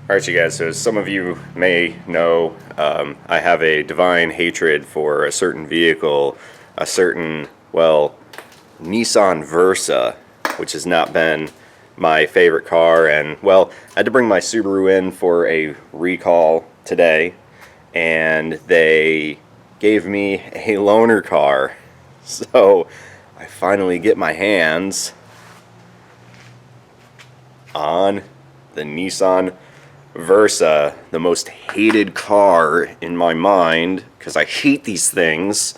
Alright, you guys, so as some of you may know, I have a divine hatred for a certain vehicle, a certain, well, Nissan Versa, which has not been my favorite car, and, well, I had to bring my Subaru in for a recall today, and they gave me a loaner car, so I finally get my hands on the Nissan Versa, the most hated car in my mind, because I hate these things,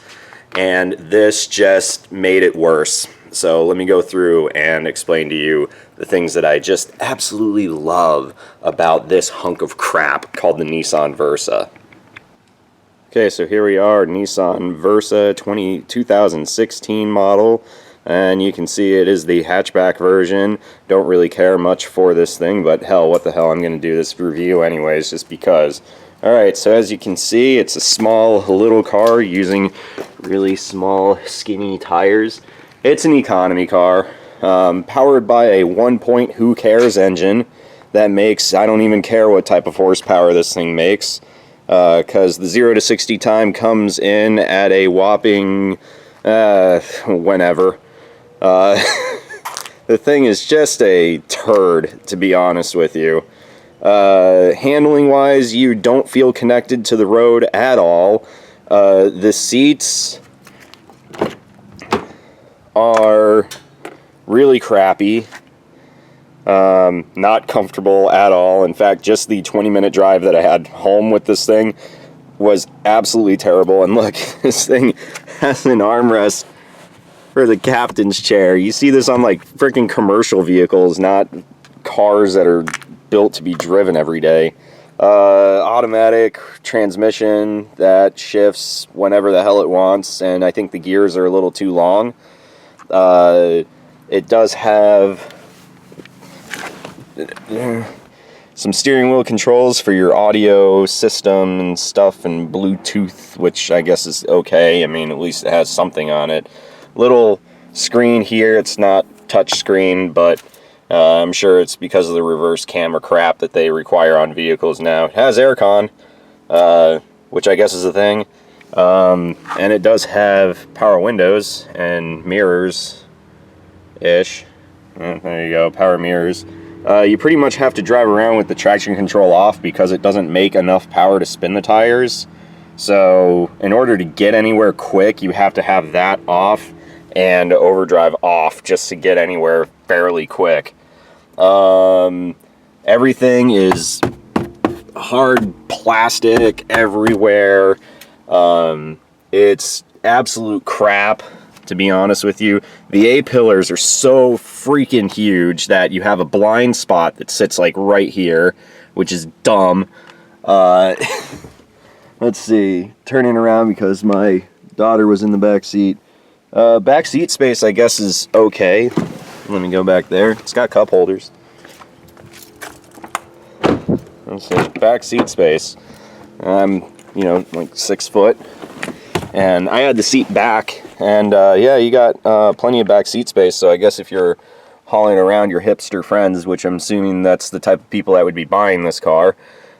and this just made it worse. So let me go through and explain to you the things that I just absolutely love about this hunk of crap called the Nissan Versa. Okay, so here we are, Nissan Versa 2016 model. And you can see it is the hatchback version. Don't really care much for this thing, but hell, what the hell, I'm going to do this review anyways, just because. Alright, so as you can see, it's a small little car using really small, skinny tires. It's an economy car, powered by a 1-point who cares engine that makes, I don't even care what type of horsepower this thing makes, because the 0 to 60 time comes in at a whopping, whenever. The thing is just a turd, to be honest with you. Handling wise, you don't feel connected to the road at all. The seats are really crappy. Not comfortable at all. In fact, just the 20-minute drive that I had home with this thing was absolutely terrible. And look, this thing has an armrest for the captain's chair. You see this on like freaking commercial vehicles, not cars that are built to be driven every day. Automatic transmission that shifts whenever the hell it wants, and I think the gears are a little too long. It does have some steering wheel controls for your audio system and stuff, and Bluetooth, which I guess is okay. I mean, at least it has something on it. Little screen here, it's not touch screen, but I'm sure it's because of the reverse camera crap that they require on vehicles now. It has aircon, which I guess is a thing, and it does have power windows and mirrors ish. There you go, power mirrors. You pretty much have to drive around with the traction control off because it doesn't make enough power to spin the tires. So in order to get anywhere quick, you have to have that off and overdrive off just to get anywhere fairly quick. Everything is hard plastic everywhere. It's absolute crap, to be honest with you. The A-pillars are so freaking huge that you have a blind spot that sits like right here, which is dumb. Let's see, turning around because my daughter was in the back seat. Back seat space, I guess, is okay. Let me go back there. It's got cup holders. Let's see, back seat space. I'm, like 6 foot, and I had the seat back, and yeah, you got plenty of back seat space. So I guess if you're hauling around your hipster friends, which I'm assuming that's the type of people that would be buying this car,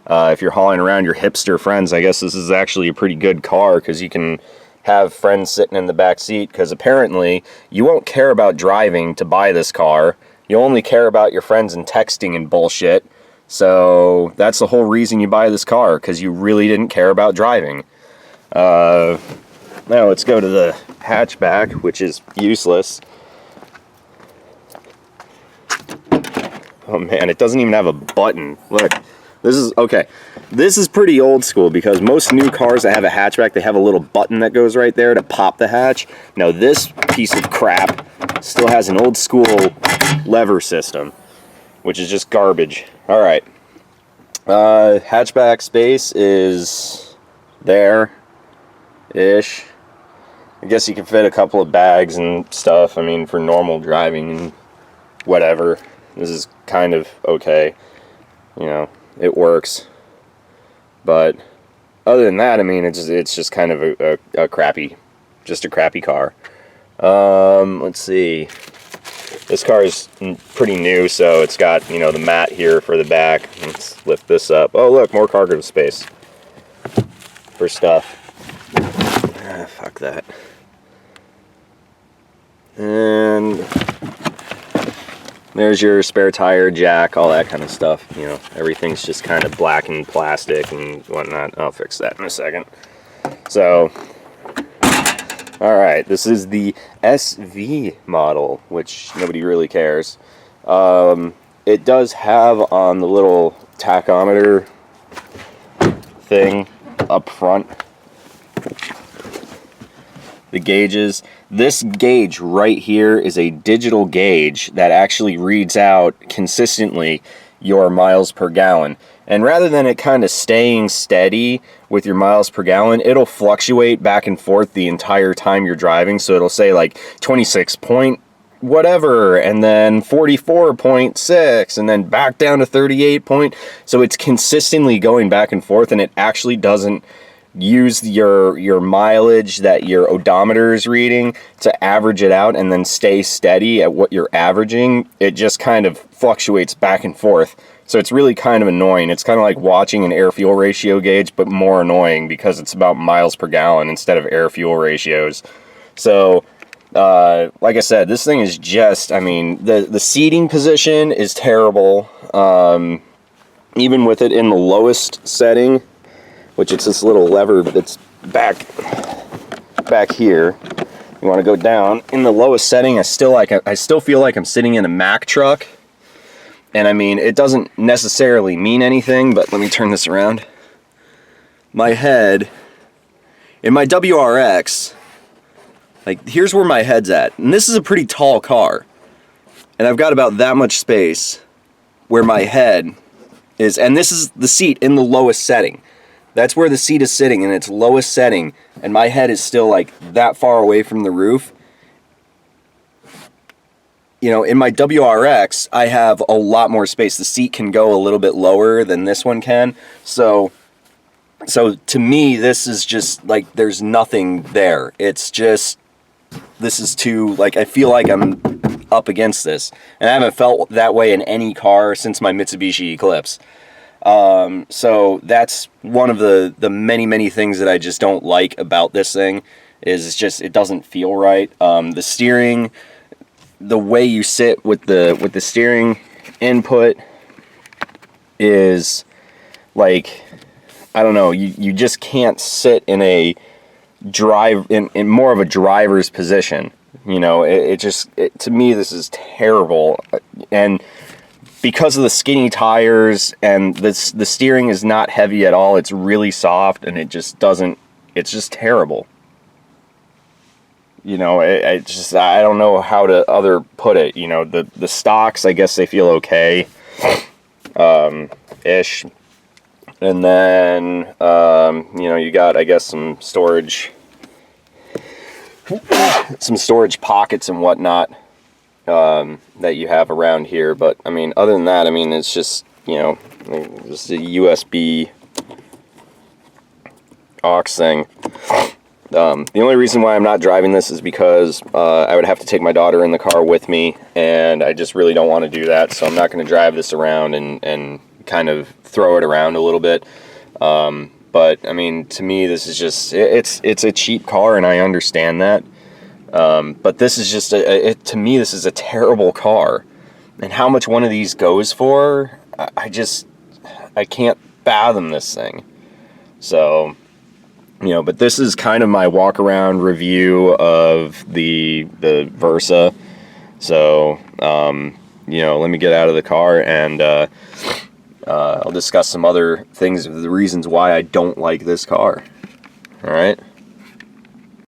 if you're hauling around your hipster friends, I guess this is actually a pretty good car, because you can have friends sitting in the back seat, because apparently you won't care about driving to buy this car. You only care about your friends and texting and bullshit. So that's the whole reason you buy this car, because you really didn't care about driving. Now let's go to the hatchback, which is useless. Oh man, it doesn't even have a button. Look. This is, okay, this is pretty old school, because most new cars that have a hatchback, they have a little button that goes right there to pop the hatch. Now this piece of crap still has an old school lever system, which is just garbage. Alright, hatchback space is there-ish. I guess you can fit a couple of bags and stuff, I mean, for normal driving and whatever. This is kind of okay, it works, but other than that, I mean, it's just kind of a crappy car. Let's see. This car is pretty new, so it's got, you know, the mat here for the back. Let's lift this up. Oh, look, more cargo space for stuff. Fuck that. And there's your spare tire, jack, all that kind of stuff. You know, everything's just kind of black and plastic and whatnot. I'll fix that in a second. So, all right, this is the SV model, which nobody really cares. It does have on the little tachometer thing up front the gauges. This gauge right here is a digital gauge that actually reads out consistently your miles per gallon. And rather than it kind of staying steady with your miles per gallon, it'll fluctuate back and forth the entire time you're driving. So it'll say like 26 point whatever, and then 44.6, and then back down to 38 point. So it's consistently going back and forth, and it actually doesn't use your mileage that your odometer is reading to average it out and then stay steady at what you're averaging. It just kind of fluctuates back and forth. So it's really kind of annoying. It's kind of like watching an air-fuel ratio gauge, but more annoying because it's about miles per gallon instead of air-fuel ratios. So, like I said, this thing is just, I mean, the seating position is terrible. Even with it in the lowest setting, which it's this little lever that's back here. You want to go down in the lowest setting. I still feel like I'm sitting in a Mack truck. And I mean, it doesn't necessarily mean anything, but let me turn this around. My head, in my WRX, like here's where my head's at. And this is a pretty tall car. And I've got about that much space where my head is, and this is the seat in the lowest setting. That's where the seat is sitting in its lowest setting, and my head is still like that far away from the roof. You know, in my WRX, I have a lot more space. The seat can go a little bit lower than this one can. So to me, this is just like there's nothing there. It's just, this is too, like, I feel like I'm up against this. And I haven't felt that way in any car since my Mitsubishi Eclipse. So that's one of the many things that I just don't like about this thing, is it's just, it doesn't feel right. The steering, the way you sit with the steering input is like, I don't know, you just can't sit in a in more of a driver's position. You know, to me, this is terrible. And because of the skinny tires and the steering is not heavy at all, it's really soft, and it just doesn't, it's just terrible. You know, I don't know how to put it. You know, the stocks, I guess they feel okay, ish. And then, you know, you got, I guess, some storage pockets and whatnot. That you have around here, but I mean, other than that, I mean, it's just, you know, just a USB aux thing. The only reason why I'm not driving this is because I would have to take my daughter in the car with me, and I just really don't want to do that, so I'm not going to drive this around and kind of throw it around a little bit. But I mean, to me, this is just, it's a cheap car, and I understand that. But this is just, to me, this is a terrible car. And how much one of these goes for, I can't fathom this thing. So, you know, but this is kind of my walk-around review of the Versa. So, you know, let me get out of the car, and I'll discuss some other things, the reasons why I don't like this car. All right.